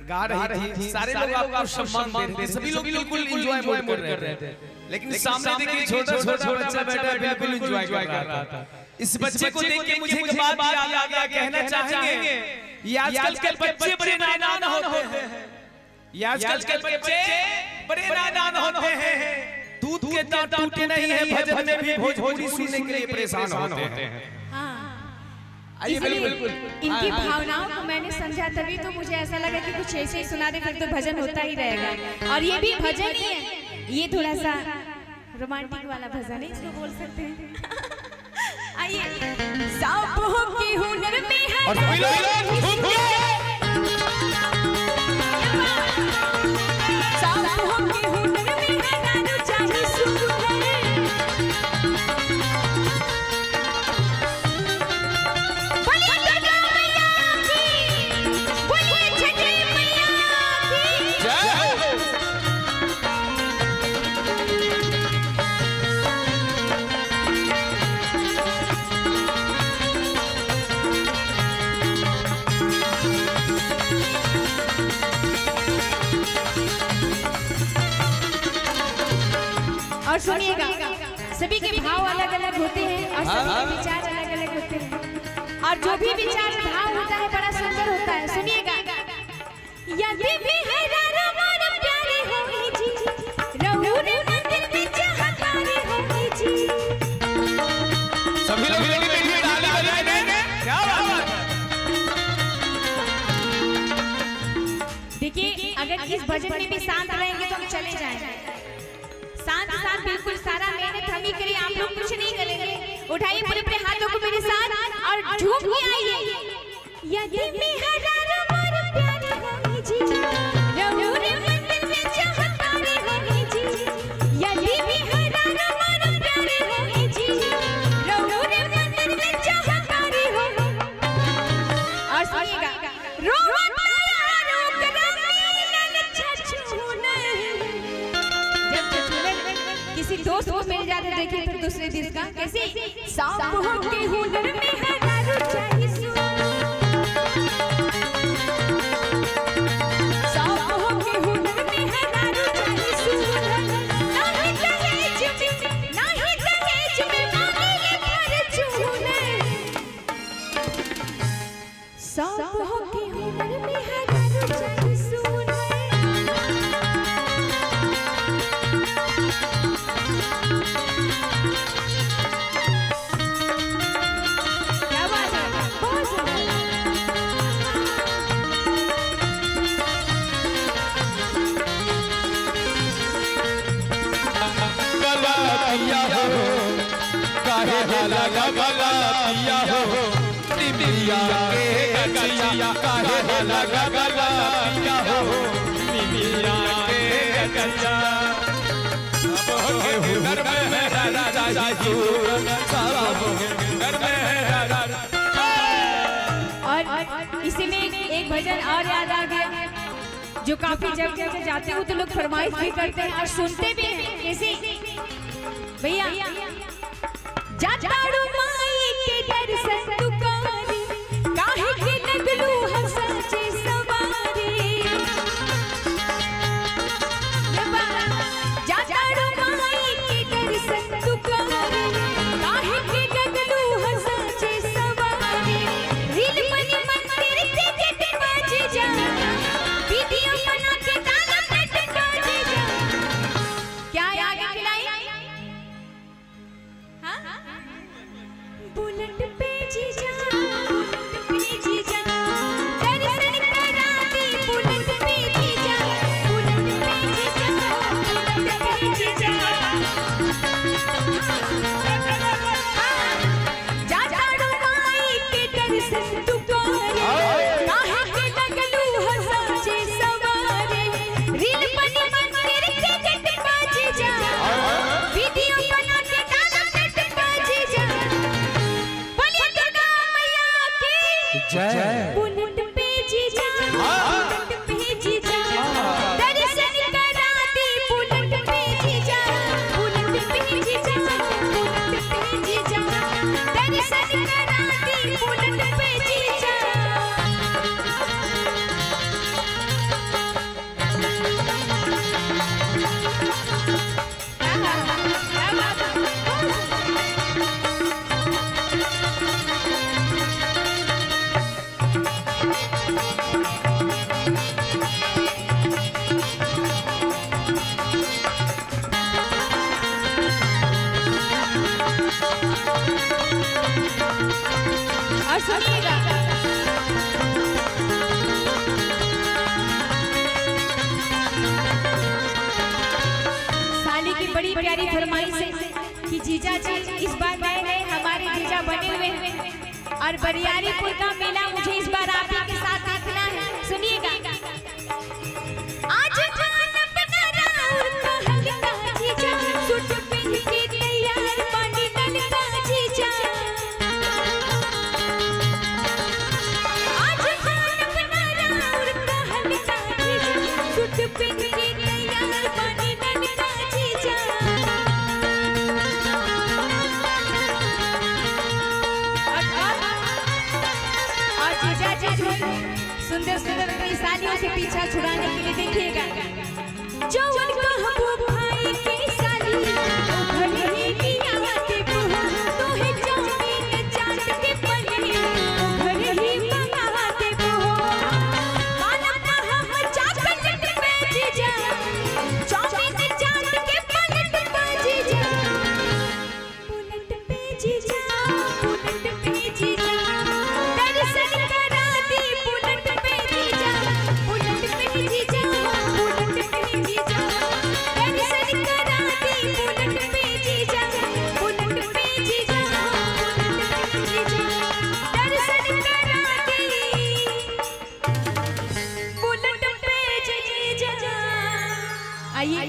गा रही थी, सारे लोग आपको सम्मान दे रहे थे, सभी लोग बिल्कुल एंजॉय कर रहे थे, लेकिन सामने देखिए छोटा छोटा बच्चा बैठा बिल्कुल एंजॉय कर रहा था। इस बच्चे को देख के मुझे एक बात याद आ गया, कहना चाहेंगे ये आजकल के बच्चे बड़े नादान होते हैं, ये आजकल के बच्चे बड़े नादान होते हैं, दूध के दांत टूटे नहीं है, भजन में भी भोजपुरी सुनने के लिए परेशान होते हैं। बिल्कुल इनकी भावनाओं को मैंने समझा, तभी तो मुझे ऐसा लगा कि कुछ ऐसे ही सुना दे, फिर तो भजन होता ही रहेगा। और ये भी भजन ही है, ये थोड़ा सा रोमांटिक वाला भजन है, इसको बोल सकते हैं। आइए, सांपों के हुनर में है और सुनिएगा, सभी के भाव अलग अलग होते हैं और सभी के विचार अलग अलग होते हैं, और जो भी विचार भाव होता है बड़ा सुंदर होता है। सुनिएगा, यदि भी है रारा प्यारे होई जी, रहू रे मंदिर में चाहतारे होई जी। सभी लोग ताली बजाए देंगे, क्या बात है। देखिए, अगर इस भजन में भी शांत रहेंगे तो हम चले जाएंगे, शांत शांत बिल्कुल सारा मेहनत हम ही करें, आप लोग कुछ नहीं करेंगे। उठाइए पूरे अपने हाथों को मेरे साथ और झूम के आइए। यदि में हजारों मोर प्यारे होई जी, रहू रे मंदिर में चाहतारे होई जी। यदि में हजारों मोर प्यारे होई जी, रहू रे मंदिर में चाहतारे होई। और सुनिएगा, किसी दोस्त को मिल जाते देखिए फिर दूसरे दिन का कैसे सांपों के हुनर में है दारू चाहिए सू, सांपों के हुनर में है दारू चाहिए सू, नहीं दहेज में मांगे फॉर्च्यूनर, सांपों के हुनर में है दारू चाहिए सू। काहे हाला गला पिया हो निमिया के गचिया, काहे हाला गला पिया हो निमिया के गचिया। सब के हुनर में है राजा जी, सब के हुनर में है राजा। और इसी में एक भजन और याद आ गया, जो काफी जगह जाते हो तो लोग फरमाइश भी करते हैं और सुनते भी हैं। कैसे भैया, जाताड़ू माई के दर्शन दुकारे, काहे के लगलू हम सचे सवारे। जाताड़ू माई के दर्शन दुकारे, काहे के लगलू हम सचे सवारे। रील बनी मंदिर से गेट बाज जा, वीडियो बना के गाना पे बाज जा। क्या आगे खिलाई? बुलेट पे जी जा, बुलेट पे जी जा। सुनिएगा। साली की बड़ी प्यारी फरमाइश है कि जीजा जी इस बार नए नए हमारे जीजा बने हुए हैं और बरियारीपुर का मेला मुझे इस बार आप ही के साथ देखना है। सुनिएगा। आज जान अपना राउर का हल्का जीजा, सूट पहन के तैयार पानी नलका जीजा। आज जान अपना राउर का हल्का जीजा, सूट पहन के तैयार पानी नलका जीजा। और जीजा जी सुंदर सुंदर अपनी सालियों से पीछा छुड़ाने के लिए देखिएगा। जौवन कहबो भाई के साली भले ही दिया के बहू, तोहे जमीन चाट के पले भले ही मंगा के बहू। मानम हम चाकट पे जीजा, जमीन चाट के पलट पे जीजा, बुलेट पे जीजा, बुलेट पे जीजा। दर्शन करा दी बुलेट पे जीजा, बुलेट पे जीजा, बुलेट पे जीजा। दर्शन करा दी बुलेट पे जीजा, बुलेट पे जीजा, बुलेट पे जीजा। दर्शन करा दी बुलेट पे जीजा। आइए